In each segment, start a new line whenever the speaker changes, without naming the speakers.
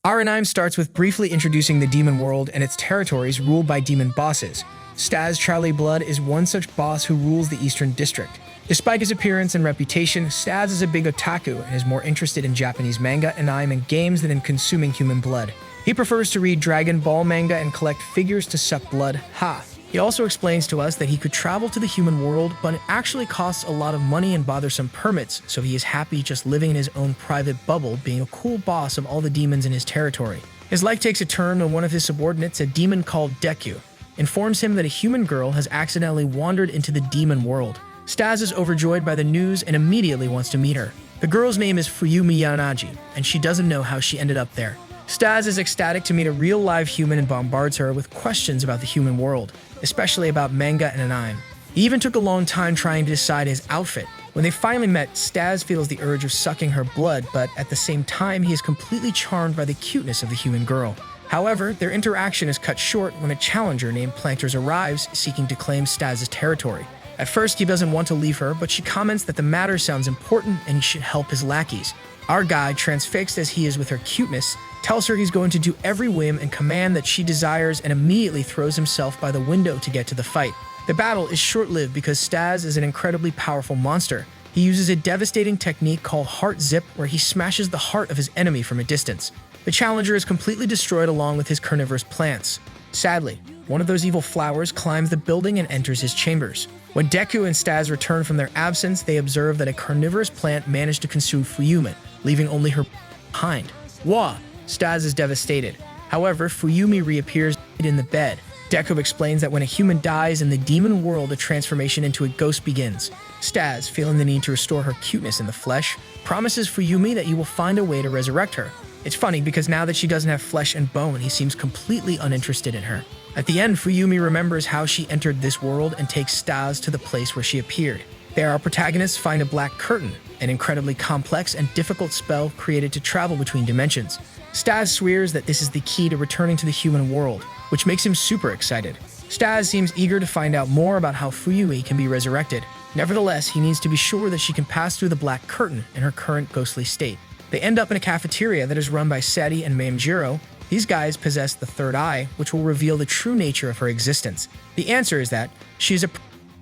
Our anime starts with briefly introducing the demon world and its territories ruled by demon bosses. Staz Charlie Blood is one such boss who rules the Eastern District. Despite his appearance and reputation, Staz is a big otaku and is more interested in Japanese manga, anime, and games than in consuming human blood. He prefers to read Dragon Ball manga and collect figures to suck blood. Ha! He also explains to us that he could travel to the human world, but it actually costs a lot of money and bothersome permits, so he is happy just living in his own private bubble, being a cool boss of all the demons in his territory. His life takes a turn when one of his subordinates, a demon called Deku, informs him that a human girl has accidentally wandered into the demon world. Staz is overjoyed by the news and immediately wants to meet her. The girl's name is Fuyumi Yanagi, and she doesn't know how she ended up there. Staz is ecstatic to meet a real live human and bombards her with questions about the human world, especially about manga and anime. He even took a long time trying to decide his outfit. When they finally met, Staz feels the urge of sucking her blood, but at the same time, he is completely charmed by the cuteness of the human girl. However, their interaction is cut short when a challenger named Planters arrives, seeking to claim Staz's territory. At first, he doesn't want to leave her, but she comments that the matter sounds important and he should help his lackeys. Our guy, transfixed as he is with her cuteness, tells her he's going to do every whim and command that she desires and immediately throws himself by the window to get to the fight. The battle is short-lived because Staz is an incredibly powerful monster. He uses a devastating technique called Heart Zip, where he smashes the heart of his enemy from a distance. The challenger is completely destroyed along with his carnivorous plants. Sadly, one of those evil flowers climbs the building and enters his chambers. When Deku and Staz return from their absence, they observe that a carnivorous plant managed to consume Fuyumi, leaving only her behind. Wah! Staz is devastated. However, Fuyumi reappears in the bed. Deku explains that when a human dies in the demon world, a transformation into a ghost begins. Staz, feeling the need to restore her cuteness in the flesh, promises Fuyumi that he will find a way to resurrect her. It's funny because now that she doesn't have flesh and bone, he seems completely uninterested in her. At the end, Fuyumi remembers how she entered this world and takes Staz to the place where she appeared. There, our protagonists find a black curtain, an incredibly complex and difficult spell created to travel between dimensions. Staz swears that this is the key to returning to the human world, which makes him super excited. Staz seems eager to find out more about how Fuyumi can be resurrected. Nevertheless, he needs to be sure that she can pass through the black curtain in her current ghostly state. They end up in a cafeteria that is run by Seti and Mamejiro. These guys possess the third eye, which will reveal the true nature of her existence. The answer is that she is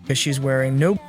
because she's wearing no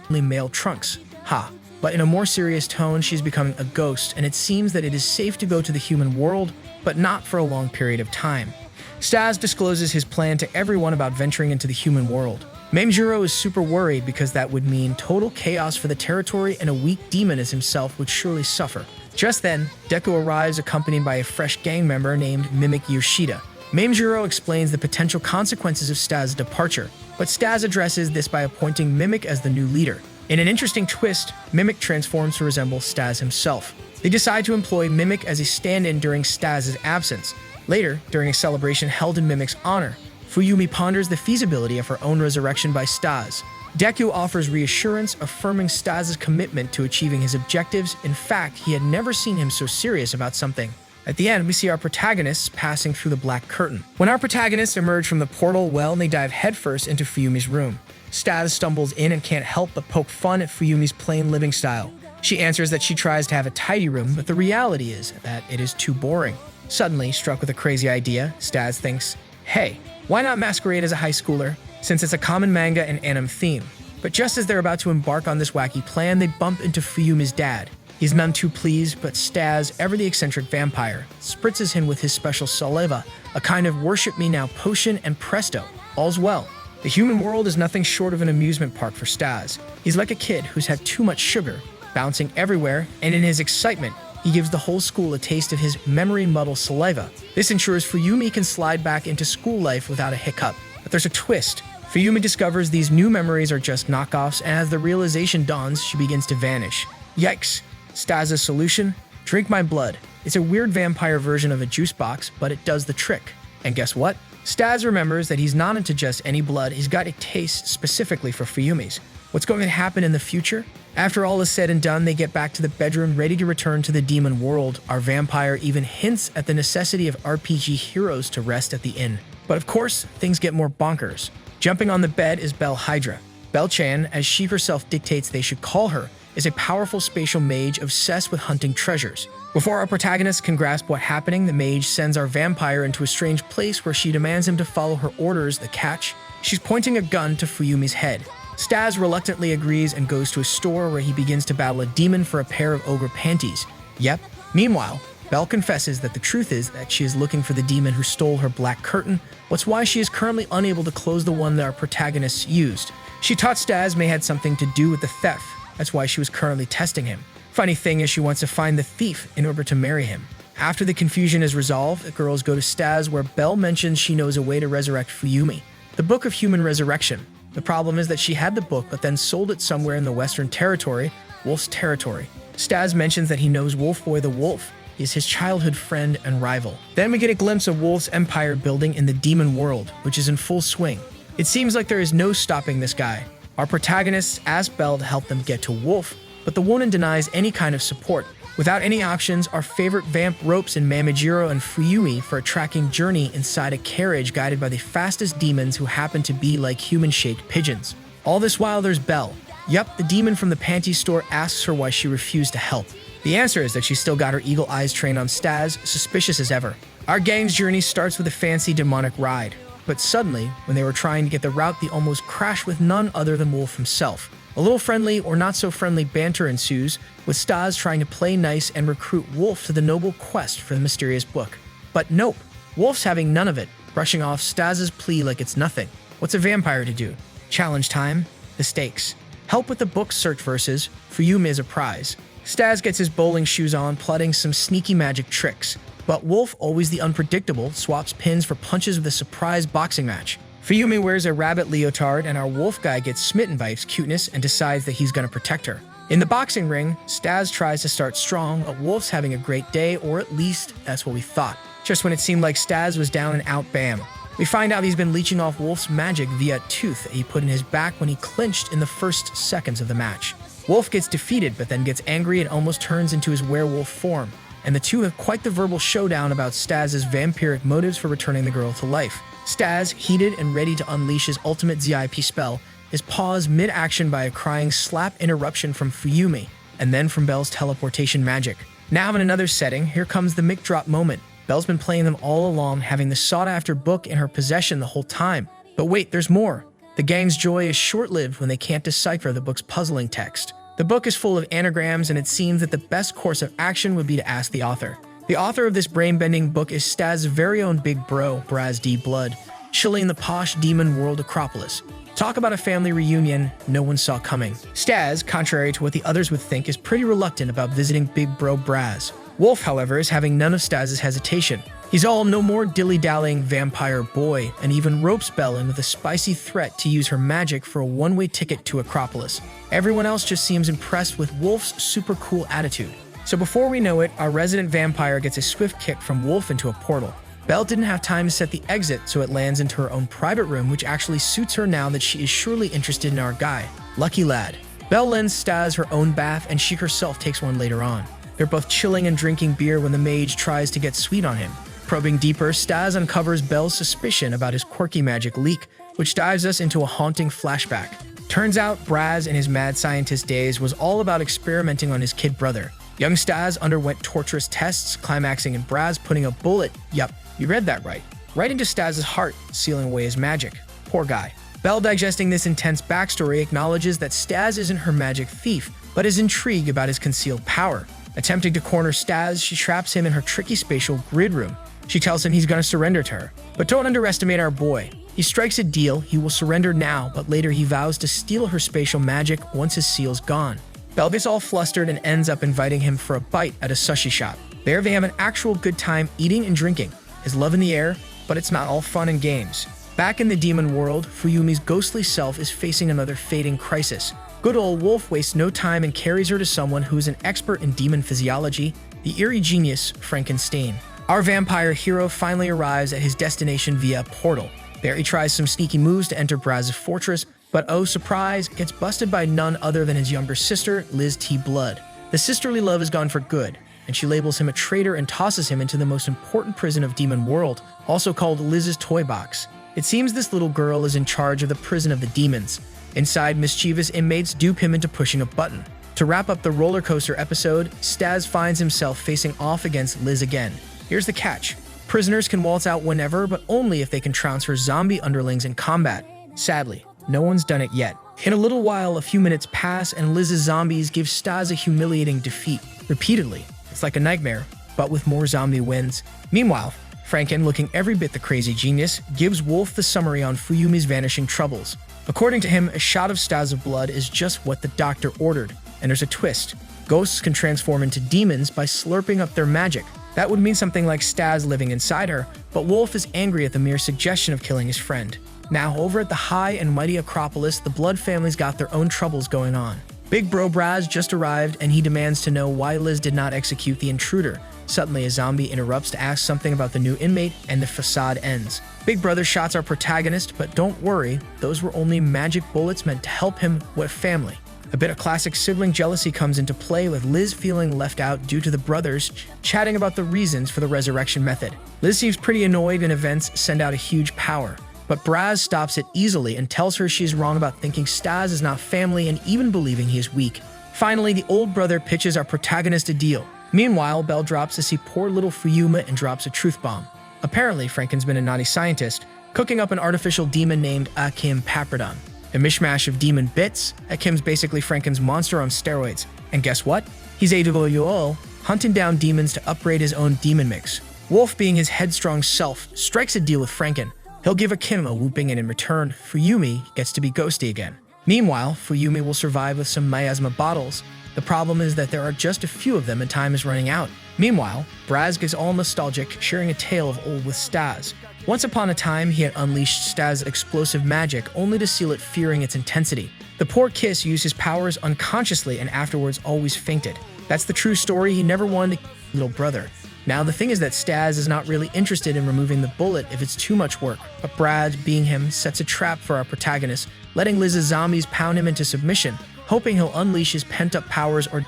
only male trunks. Ha. But in a more serious tone, she's becoming a ghost, and it seems that it is safe to go to the human world, but not for a long period of time. Staz discloses his plan to everyone about venturing into the human world. Mamejiro is super worried because that would mean total chaos for the territory, and a weak demon as himself would surely suffer. Just then, Deku arrives accompanied by a fresh gang member named Mimic Yoshida. Mamejiro explains the potential consequences of Staz's departure, but Staz addresses this by appointing Mimic as the new leader. In an interesting twist, Mimic transforms to resemble Staz himself. They decide to employ Mimic as a stand-in during Staz's absence. Later, during a celebration held in Mimic's honor, Fuyumi ponders the feasibility of her own resurrection by Staz. Deku offers reassurance, affirming Staz's commitment to achieving his objectives. In fact, he had never seen him so serious about something. At the end, we see our protagonists passing through the black curtain. When our protagonists emerge from the portal, they dive headfirst into Fuyumi's room. Staz stumbles in and can't help but poke fun at Fuyumi's plain living style. She answers that she tries to have a tidy room, but the reality is that it is too boring. Suddenly, struck with a crazy idea, Staz thinks, hey, why not masquerade as a high schooler, since it's a common manga and anime theme? But just as they're about to embark on this wacky plan, they bump into Fuyumi's dad. He's none too pleased, but Staz, ever the eccentric vampire, spritzes him with his special saliva, a kind of worship me now potion, and presto, all's well. The human world is nothing short of an amusement park for Staz. He's like a kid who's had too much sugar, bouncing everywhere, and in his excitement, he gives the whole school a taste of his memory-muddled saliva. This ensures Fuyumi can slide back into school life without a hiccup. But there's a twist. Fuyumi discovers these new memories are just knockoffs, and as the realization dawns, she begins to vanish. Yikes. Staz's solution? Drink my blood. It's a weird vampire version of a juice box, but it does the trick. And guess what? Staz remembers that he's not into just any blood, he's got a taste specifically for Fuyumi's. What's going to happen in the future? After all is said and done, they get back to the bedroom ready to return to the demon world. Our vampire even hints at the necessity of RPG heroes to rest at the inn. But of course, things get more bonkers. Jumping on the bell is Bell Hydra. Bell-chan, as she herself dictates they should call her, is a powerful spatial mage obsessed with hunting treasures. Before our protagonist can grasp what's happening, the mage sends our vampire into a strange place where she demands him to follow her orders. The catch? She's pointing a gun to Fuyumi's head. Staz reluctantly agrees and goes to a store where he begins to battle a demon for a pair of ogre panties. Yep. Meanwhile, Bell confesses that the truth is that she is looking for the demon who stole her black curtain, what's why she is currently unable to close the one that our protagonist used. She taught Staz may had something to do with the theft, that's why she was currently testing him. Funny thing is she wants to find the thief in order to marry him. After the confusion is resolved, the girls go to Staz where Bell mentions she knows a way to resurrect Fuyumi, the Book of Human Resurrection. The problem is that she had the book but then sold it somewhere in the Western Territory, Wolf's territory. Staz mentions that he knows Wolfboy the Wolf. He is his childhood friend and rival. Then we get a glimpse of Wolf's empire building in the demon world, which is in full swing. It seems like there is no stopping this guy. Our protagonists ask Bell to help them get to Wolf, but the woman denies any kind of support. Without any options, our favorite vamp ropes in Mamajiro and Fuyumi for a tracking journey inside a carriage guided by the fastest demons who happen to be like human-shaped pigeons. All this while, there's Bell. Yup, the demon from the panty store asks her why she refused to help. The answer is that she still got her eagle eyes trained on Staz, suspicious as ever. Our gang's journey starts with a fancy demonic ride, but suddenly, when they were trying to get the route, they almost crash with none other than Wolf himself. A little friendly or not so friendly banter ensues, with Staz trying to play nice and recruit Wolf to the noble quest for the mysterious book. But nope, Wolf's having none of it, brushing off Staz's plea like it's nothing. What's a vampire to do? Challenge time, the stakes. Help with the book search versus Fuyumi is a prize. Staz gets his bowling shoes on, plotting some sneaky magic tricks. But Wolf, always the unpredictable, swaps pins for punches with a surprise boxing match. Fuyumi wears a rabbit leotard, and our Wolf guy gets smitten by its cuteness and decides that he's gonna protect her. In the boxing ring, Staz tries to start strong, but Wolf's having a great day, or at least that's what we thought. Just when it seemed like Staz was down and out, bam. We find out he's been leeching off Wolf's magic via a tooth that he put in his back when he clinched in the first seconds of the match. Wolf gets defeated, but then gets angry and almost turns into his werewolf form, and the two have quite the verbal showdown about Staz's vampiric motives for returning the girl to life. Staz, heated and ready to unleash his ultimate ZIP spell, is paused mid-action by a crying slap interruption from Fuyumi, and then from Bell's teleportation magic. Now in another setting, here comes the mic drop moment. Bell's been playing them all along, having the sought-after book in her possession the whole time. But wait, there's more. The gang's joy is short-lived when they can't decipher the book's puzzling text. The book is full of anagrams, and it seems that the best course of action would be to ask the author. The author of this brain-bending book is Staz's very own big bro, Braz D. Blood, chilling the posh demon world Acropolis. Talk about a family reunion no one saw coming. Staz, contrary to what the others would think, is pretty reluctant about visiting big bro Braz. Wolf, however, is having none of Staz's hesitation. He's all no more dilly-dallying vampire boy, and even ropes Bell in with a spicy threat to use her magic for a one-way ticket to Acropolis. Everyone else just seems impressed with Wolf's super cool attitude. So before we know it, our resident vampire gets a swift kick from Wolf into a portal. Bell didn't have time to set the exit, so it lands into her own private room, which actually suits her now that she is surely interested in our guy. Lucky lad. Bell lends Staz her own bath, and she herself takes one later on. They're both chilling and drinking beer when the mage tries to get sweet on him. Probing deeper, Staz uncovers Bell's suspicion about his quirky magic leak, which dives us into a haunting flashback. Turns out, Braz in his mad scientist days was all about experimenting on his kid brother. Young Staz underwent torturous tests, climaxing in Braz putting a bullet, yup, you read that right into Staz's heart, sealing away his magic. Poor guy. Bell, digesting this intense backstory, acknowledges that Staz isn't her magic thief, but is intrigued about his concealed power. Attempting to corner Staz, she traps him in her tricky spatial grid room. She tells him he's gonna surrender to her. But don't underestimate our boy. He strikes a deal, he will surrender now, but later he vows to steal her spatial magic once his seal's gone. Bell gets all flustered and ends up inviting him for a bite at a sushi shop. There they have an actual good time eating and drinking. His love in the air, but it's not all fun and games. Back in the demon world, Fuyumi's ghostly self is facing another fading crisis. Good old Wolf wastes no time and carries her to someone who is an expert in demon physiology, the eerie genius Frankenstein. Our vampire hero finally arrives at his destination via a portal. There he tries some sneaky moves to enter Braz's fortress, but oh surprise, gets busted by none other than his younger sister, Liz T. Blood. The sisterly love is gone for good, and she labels him a traitor and tosses him into the most important prison of Demon World, also called Liz's Toy Box. It seems this little girl is in charge of the prison of the demons. Inside, mischievous inmates dupe him into pushing a button. To wrap up the roller coaster episode, Staz finds himself facing off against Liz again. Here's the catch. Prisoners can waltz out whenever, but only if they can transfer zombie underlings in combat. Sadly, no one's done it yet. In a little while, a few minutes pass, and Liz's zombies give Staz a humiliating defeat. Repeatedly. It's like a nightmare, but with more zombie wins. Meanwhile, Franken, looking every bit the crazy genius, gives Wolf the summary on Fuyumi's vanishing troubles. According to him, a shot of Staz of blood is just what the doctor ordered. And there's a twist. Ghosts can transform into demons by slurping up their magic. That would mean something like Staz living inside her, but Wolf is angry at the mere suggestion of killing his friend. Now, over at the high and mighty Acropolis, the Blood family's got their own troubles going on. Big Bro Braz just arrived, and he demands to know why Liz did not execute the intruder. Suddenly, a zombie interrupts to ask something about the new inmate, and the facade ends. Big Brother shots our protagonist, but don't worry, those were only magic bullets meant to help him with family. A bit of classic sibling jealousy comes into play, with Liz feeling left out due to the brothers chatting about the reasons for the resurrection method. Liz seems pretty annoyed when events send out a huge power, but Braz stops it easily and tells her she's wrong about thinking Staz is not family and even believing he is weak. Finally, the old brother pitches our protagonist a deal. Meanwhile, Bell drops to see poor little Fuyuma and drops a truth bomb. Apparently, Franken's been a naughty scientist, cooking up an artificial demon named Akim Papradon. A mishmash of demon bits. Akim's basically Franken's monster on steroids. And guess what? He's a Duelling, hunting down demons to upgrade his own demon mix. Wolf, being his headstrong self, strikes a deal with Franken. He'll give Akim a whooping, and in return, Fuyumi gets to be ghosty again. Meanwhile, Fuyumi will survive with some miasma bottles. The problem is that there are just a few of them and time is running out. Meanwhile, Braz gets all nostalgic, sharing a tale of old with Staz. Once upon a time, he had unleashed Staz's explosive magic, only to seal it, fearing its intensity. The poor Kiss used his powers unconsciously and afterwards always fainted. That's the true story. He never wanted to kill little brother. Now, the thing is that Staz is not really interested in removing the bullet if it's too much work, but Braz, being him, sets a trap for our protagonist, letting Liz's zombies pound him into submission, hoping he'll unleash his pent-up powers. Or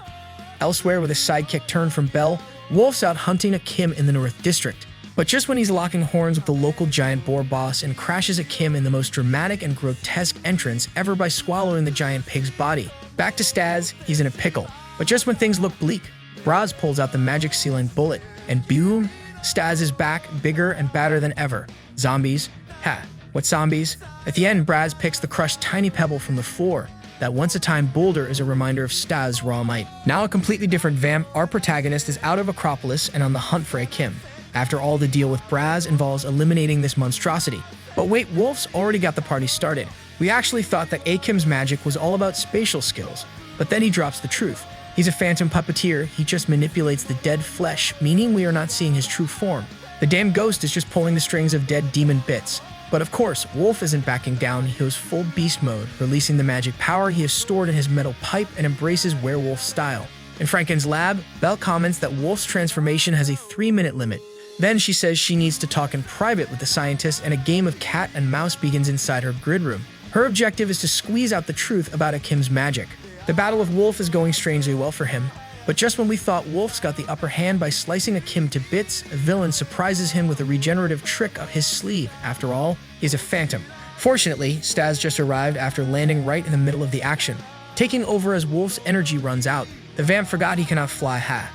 elsewhere, with a sidekick turn from Bell, Wolf's out hunting Akim in the North District. But just when he's locking horns with the local giant boar boss and crashes Akim in the most dramatic and grotesque entrance ever by swallowing the giant pig's body. Back to Staz, he's in a pickle. But just when things look bleak, Braz pulls out the magic sealing bullet, and boom, Staz is back, bigger and badder than ever. Zombies? Ha, what zombies? At the end, Braz picks the crushed tiny pebble from the floor. That once-a-time boulder is a reminder of Staz's raw might. Now a completely different vamp, our protagonist is out of Acropolis and on the hunt for Akim. After all, the deal with Braz involves eliminating this monstrosity. But wait, Wolf's already got the party started. We actually thought that Akim's magic was all about spatial skills, but then he drops the truth. He's a phantom puppeteer, he just manipulates the dead flesh, meaning we are not seeing his true form. The damn ghost is just pulling the strings of dead demon bits. But of course, Wolf isn't backing down. He goes full beast mode, releasing the magic power he has stored in his metal pipe and embraces werewolf style. In Franken's lab, Bell comments that Wolf's transformation has a 3-minute limit. Then she says she needs to talk in private with the scientist, and a game of cat and mouse begins inside her grid room. Her objective is to squeeze out the truth about Akim's magic. The battle with Wolf is going strangely well for him, but just when we thought Wolf's got the upper hand by slicing Akim to bits, a villain surprises him with a regenerative trick up his sleeve. After all, he's a phantom. Fortunately, Staz just arrived after landing right in the middle of the action, taking over as Wolf's energy runs out. The vamp forgot he cannot fly high.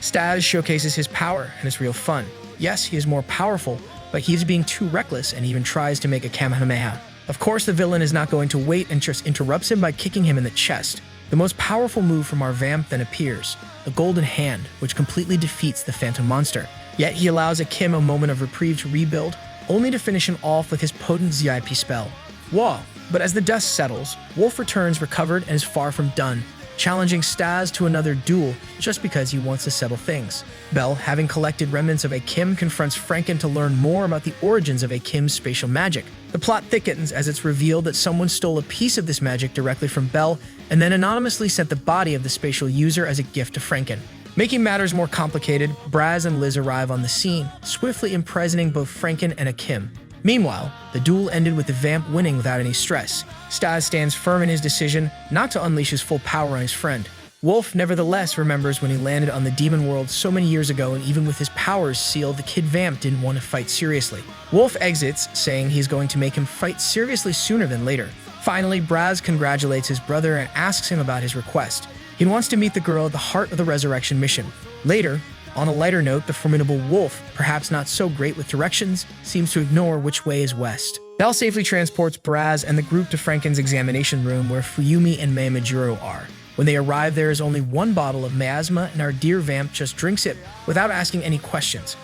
Staz showcases his power, and it's real fun. Yes, he is more powerful, but he's being too reckless and even tries to make a Kamehameha. Of course, the villain is not going to wait and just interrupts him by kicking him in the chest. The most powerful move from our vamp then appears, the Golden Hand, which completely defeats the phantom monster. Yet he allows Akim a moment of reprieve to rebuild, only to finish him off with his potent ZIP spell. Whoa! But as the dust settles, Wolf returns recovered and is far from done, challenging Staz to another duel just because he wants to settle things. Bell, having collected remnants of Akim, confronts Franken to learn more about the origins of Akim's spatial magic. The plot thickens as it's revealed that someone stole a piece of this magic directly from Bell and then anonymously sent the body of the spatial user as a gift to Franken. Making matters more complicated, Braz and Liz arrive on the scene, swiftly imprisoning both Franken and Akim. Meanwhile, the duel ended with the vamp winning without any stress. Staz stands firm in his decision not to unleash his full power on his friend. Wolf nevertheless remembers when he landed on the demon world so many years ago, and even with his powers sealed, the kid vamp didn't want to fight seriously. Wolf exits, saying he's going to make him fight seriously sooner than later. Finally, Braz congratulates his brother and asks him about his request. He wants to meet the girl at the heart of the resurrection mission. Later, on a lighter note, the formidable wolf, perhaps not so great with directions, seems to ignore which way is west. Bell safely transports Braz and the group to Franken's examination room where Fuyumi and Mamajiro are. When they arrive, there is only one bottle of miasma, and our dear vamp just drinks it without asking any questions.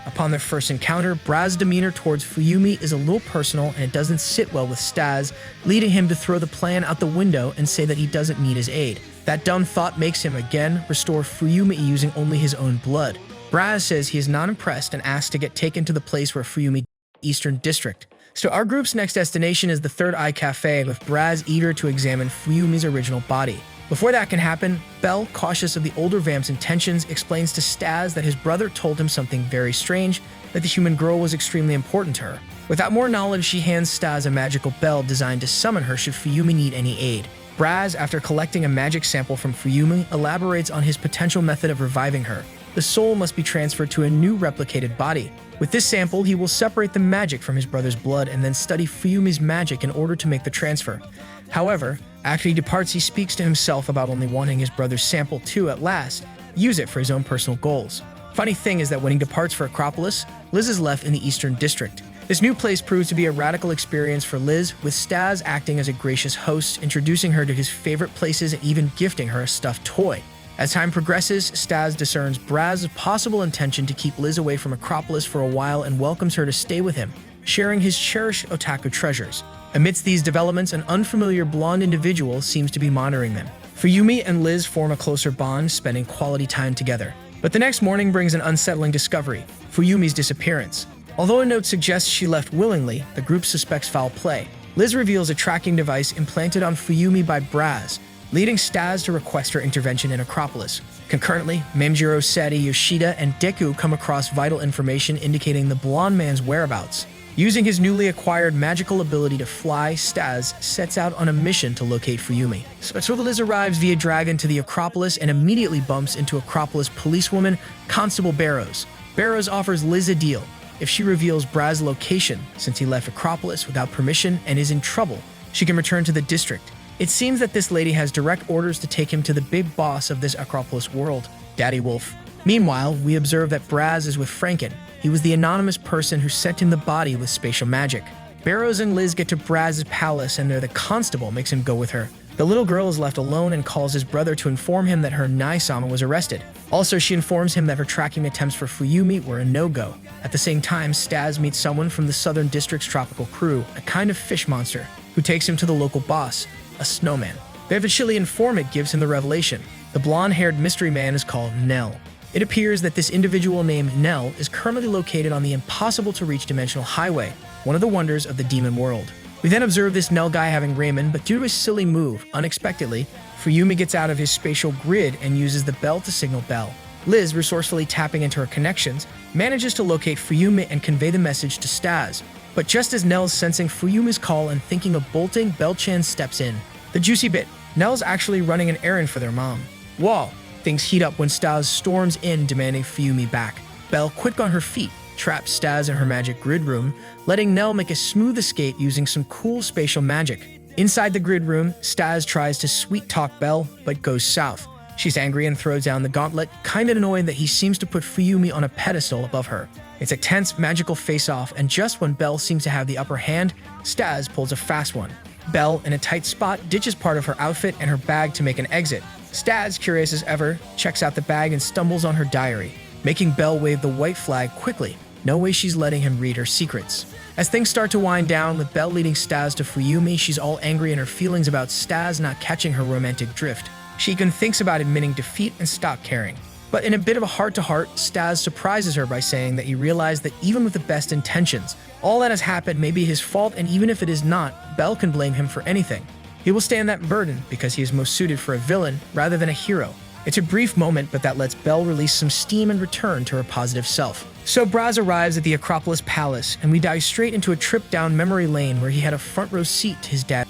Upon their first encounter, Braz's demeanor towards Fuyumi is a little personal, and it doesn't sit well with Staz, leading him to throw the plan out the window and say that he doesn't need his aid. That dumb thought makes him again restore Fuyumi using only his own blood. Braz says he is not impressed and asks to get taken to the place where Fuyumi Eastern District. So our group's next destination is the Third Eye Cafe, with Braz eager to examine Fuyumi's original body. Before that can happen, Bell, cautious of the older vamp's intentions, explains to Staz that his brother told him something very strange, that the human girl was extremely important to her. Without more knowledge, she hands Staz a magical bell designed to summon her should Fuyumi need any aid. Braz, after collecting a magic sample from Fuyumi, elaborates on his potential method of reviving her. The soul must be transferred to a new replicated body. With this sample, he will separate the magic from his brother's blood and then study Fuyumi's magic in order to make the transfer. However, after he departs, he speaks to himself about only wanting his brother's sample to, at last, use it for his own personal goals. Funny thing is that when he departs for Acropolis, Liz is left in the Eastern District. This new place proves to be a radical experience for Liz, with Staz acting as a gracious host, introducing her to his favorite places and even gifting her a stuffed toy. As time progresses, Staz discerns Braz's possible intention to keep Liz away from Acropolis for a while and welcomes her to stay with him, sharing his cherished otaku treasures. Amidst these developments, an unfamiliar blonde individual seems to be monitoring them. Fuyumi and Liz form a closer bond, spending quality time together. But the next morning brings an unsettling discovery: Fuyumi's disappearance. Although a note suggests she left willingly, the group suspects foul play. Liz reveals a tracking device implanted on Fuyumi by Braz, leading Staz to request her intervention in Acropolis. Concurrently, Mamajiro, Seti, Yoshida, and Deku come across vital information indicating the blonde man's whereabouts. Using his newly acquired magical ability to fly, Staz sets out on a mission to locate Fuyumi. So Liz arrives via dragon to the Acropolis and immediately bumps into Acropolis policewoman Constable Barrows. Barrows offers Liz a deal if she reveals Braz's location, since he left Acropolis without permission and is in trouble. She can return to the district. It seems that this lady has direct orders to take him to the big boss of this Acropolis world, Daddy Wolf. Meanwhile, we observe that Braz is with Franken. He was the anonymous person who sent him the body with spatial magic. Barrows and Liz get to Braz's palace, and there the constable makes him go with her. The little girl is left alone and calls his brother to inform him that her Nai-sama was arrested. Also, she informs him that her tracking attempts for Fuyumi were a no-go. At the same time, Staz meets someone from the Southern District's tropical crew, a kind of fish monster, who takes him to the local boss, a snowman. Their Chile informant gives him the revelation. The blonde-haired mystery man is called Nell. It appears that this individual named Nell is currently located on the impossible-to-reach dimensional highway, one of the wonders of the demon world. We then observe this Nell guy having ramen, but due to a silly move, unexpectedly, Fuyumi gets out of his spatial grid and uses the bell to signal Bell. Liz, resourcefully tapping into her connections, manages to locate Fuyumi and convey the message to Staz. But just as Nell's sensing Fuyumi's call and thinking of bolting, Bell-chan steps in. The juicy bit: Nell's actually running an errand for their mom. Whoa! Things heat up when Staz storms in, demanding Fuyumi back. Bell, quick on her feet, traps Staz in her magic grid room, letting Nell make a smooth escape using some cool spatial magic. Inside the grid room, Staz tries to sweet-talk Bell, but goes south. She's angry and throws down the gauntlet, kinda annoyed that he seems to put Fuyumi on a pedestal above her. It's a tense, magical face-off, and just when Bell seems to have the upper hand, Staz pulls a fast one. Bell, in a tight spot, ditches part of her outfit and her bag to make an exit. Staz, curious as ever, checks out the bag and stumbles on her diary, making Bell wave the white flag quickly. No way she's letting him read her secrets. As things start to wind down, with Bell leading Staz to Fuyumi, she's all angry in her feelings about Staz not catching her romantic drift. She even thinks about admitting defeat and stop caring. But in a bit of a heart-to-heart, Staz surprises her by saying that he realized that even with the best intentions, all that has happened may be his fault, and even if it is not, Bell can blame him for anything. He will stand that burden because he is most suited for a villain rather than a hero. It's a brief moment, but that lets Bell release some steam and return to her positive self. So Braz arrives at the Acropolis Palace, and we dive straight into a trip down memory lane where he had a front row seat to his dad.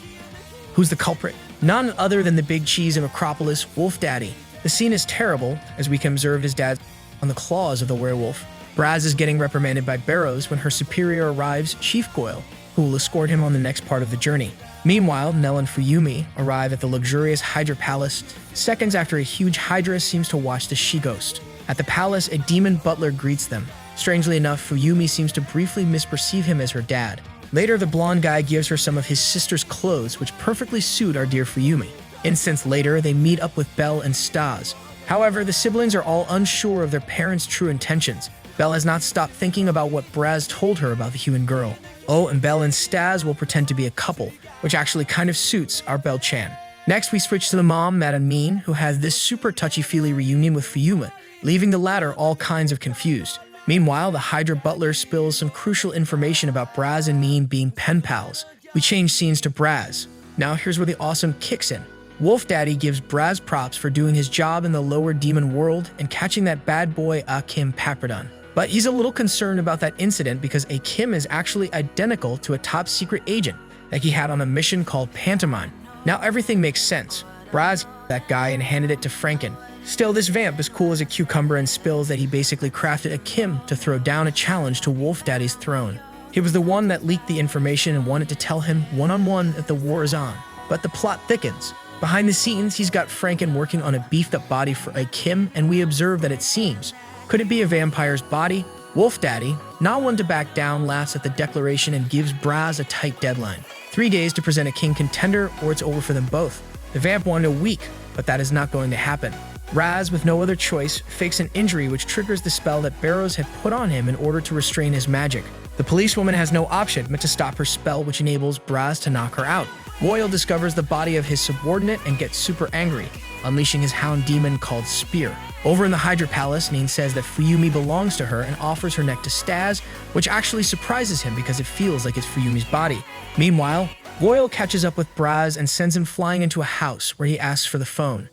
Who's the culprit? None other than the big cheese of Acropolis, Wolf Daddy. The scene is terrible, as we can observe his dad on the claws of the werewolf. Braz is getting reprimanded by Barrows when her superior arrives, Chief Goyle, who who will escort him on the next part of the journey. Meanwhile, Nell and Fuyumi arrive at the luxurious Hydra Palace seconds after a huge Hydra seems to watch the she-ghost. At the palace, a demon butler greets them. Strangely enough, Fuyumi seems to briefly misperceive him as her dad. Later, the blonde guy gives her some of his sister's clothes, which perfectly suit our dear Fuyumi. Instants later, they meet up with Bell and Staz. However, the siblings are all unsure of their parents' true intentions. Bell has not stopped thinking about what Braz told her about the human girl. Oh, and Bell and Staz will pretend to be a couple, which actually kind of suits our Bell-chan. Next, we switch to the mom, Madame Min, who has this super touchy-feely reunion with Fuyumi, leaving the latter all kinds of confused. Meanwhile, the Hydra butler spills some crucial information about Braz and Min being pen pals. We change scenes to Braz. Now here's where the awesome kicks in. Wolf Daddy gives Braz props for doing his job in the lower demon world and catching that bad boy Akim Papradon. But he's a little concerned about that incident because Akim is actually identical to a top secret agent that he had on a mission called Pantomime. Now everything makes sense. Braz that guy and handed it to Franken. Still, this vamp is cool as a cucumber and spills that he basically crafted Akim to throw down a challenge to Wolf Daddy's throne. He was the one that leaked the information and wanted to tell him one-on-one that the war is on. But the plot thickens. Behind the scenes, he's got Franken working on a beefed-up body for Akim, and we observe that it seems. Could it be a vampire's body? Wolf Daddy, not one to back down, laughs at the declaration and gives Braz a tight deadline. 3 days to present a king contender, or it's over for them both. The vamp wanted a week, but that is not going to happen. Braz, with no other choice, fakes an injury which triggers the spell that Barrows had put on him in order to restrain his magic. The policewoman has no option but to stop her spell, which enables Braz to knock her out. Royal discovers the body of his subordinate and gets super angry, unleashing his hound demon called Spear. Over in the Hydra Palace, Nin says that Fuyumi belongs to her and offers her neck to Staz, which actually surprises him because it feels like it's Fuyumi's body. Meanwhile, Royal catches up with Braz and sends him flying into a house where he asks for the phone.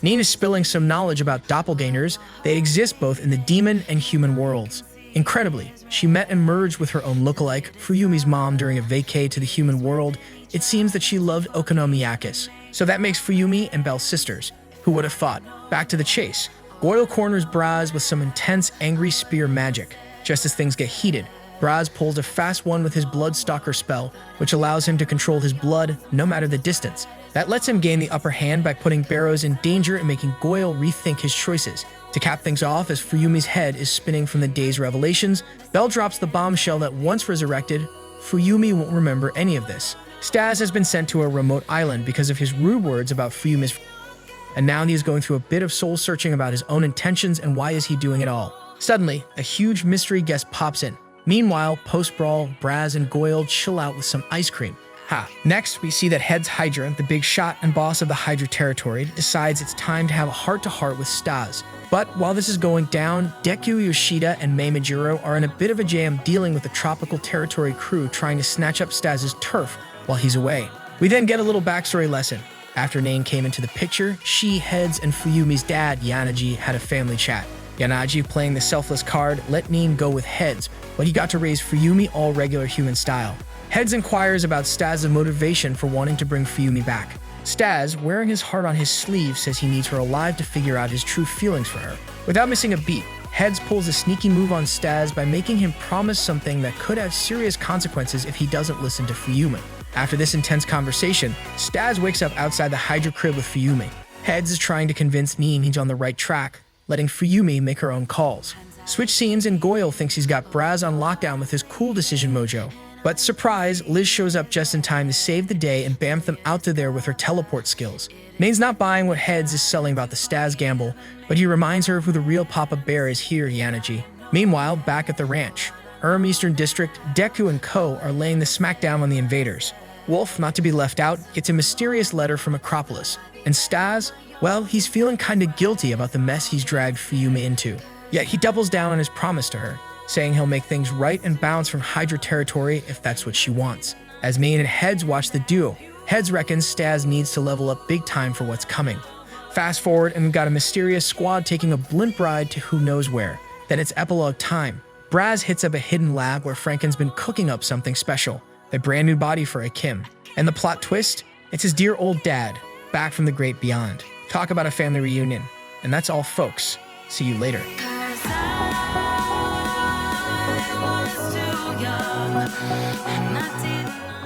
Nin is spilling some knowledge about doppelgangers. They exist both in the demon and human worlds. Incredibly, she met and merged with her own lookalike, Fuyumi's mom, during a vacay to the human world. It seems that she loved okonomiyakis. So that makes Fuyumi and Bell sisters. Who would have thought? Back to the chase. Goyle corners Braz with some intense angry spear magic. Just as things get heated, Braz pulls a fast one with his Bloodstalker spell, which allows him to control his blood no matter the distance. That lets him gain the upper hand by putting Barrows in danger and making Goyle rethink his choices. To cap things off, as Fuyumi's head is spinning from the day's revelations, Bell drops the bombshell that once resurrected, Fuyumi won't remember any of this. Staz has been sent to a remote island because of his rude words about Fuyumi's and now he is going through a bit of soul-searching about his own intentions and why is he doing it all. Suddenly, a huge mystery guest pops in. Meanwhile, post-brawl, Braz and Goyle chill out with some ice cream. Next, we see that Heads Hydra, the big shot and boss of the Hydra territory, decides it's time to have a heart-to-heart with Staz. But while this is going down, Deku Yoshida and Mei Majiro are in a bit of a jam dealing with the Tropical Territory crew trying to snatch up Staz's turf while he's away. We then get a little backstory lesson. After Nain came into the picture, she, Heads, and Fuyumi's dad, Yanagi, had a family chat. Yanagi, playing the selfless card, let Nain go with Heads, but he got to raise Fuyumi all regular human style. Heads inquires about Staz's motivation for wanting to bring Fuyumi back. Staz, wearing his heart on his sleeve, says he needs her alive to figure out his true feelings for her. Without missing a beat, Heads pulls a sneaky move on Staz by making him promise something that could have serious consequences if he doesn't listen to Fuyumi. After this intense conversation, Staz wakes up outside the Hydra crib with Fuyumi. Heads is trying to convince Nin he's on the right track, letting Fuyumi make her own calls. Switch scenes and Goyle thinks he's got Braz on lockdown with his cool decision mojo. But surprise, Liz shows up just in time to save the day and bamf them out to there with her teleport skills. Nain's not buying what Heads is selling about the Staz gamble, but he reminds her of who the real Papa Bear is here, Yanagi. Meanwhile, back at the ranch, Eastern District, Deku and Co. are laying the smackdown on the invaders. Wolf, not to be left out, gets a mysterious letter from Acropolis. And Staz, well, he's feeling kinda guilty about the mess he's dragged Fuyumi into. Yet he doubles down on his promise to her, saying he'll make things right and bounce from Hydra territory if that's what she wants. As Main and Heads watch the duo, Heads reckons Staz needs to level up big time for what's coming. Fast forward and we've got a mysterious squad taking a blimp ride to who knows where. Then it's epilogue time. Braz hits up a hidden lab where Franken's been cooking up something special, a brand new body for Akim. And the plot twist? It's his dear old dad, back from the great beyond. Talk about a family reunion. And that's all, folks. See you later.
Was too young. and I didn't know.